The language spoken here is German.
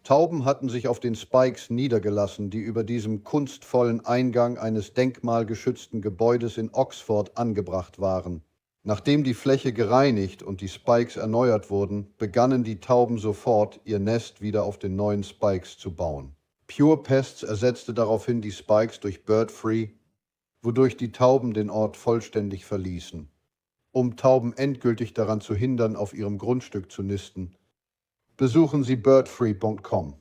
Tauben hatten sich auf den Spikes niedergelassen, die über diesem kunstvollen Eingang eines denkmalgeschützten Gebäudes in Oxford angebracht waren. Nachdem die Fläche gereinigt und die Spikes erneuert wurden, begannen die Tauben sofort, ihr Nest wieder auf den neuen Spikes zu bauen. Pure Pests ersetzte daraufhin die Spikes durch Bird Free, wodurch die Tauben den Ort vollständig verließen. Um Tauben endgültig daran zu hindern, auf ihrem Grundstück zu nisten, besuchen Sie birdfree.com.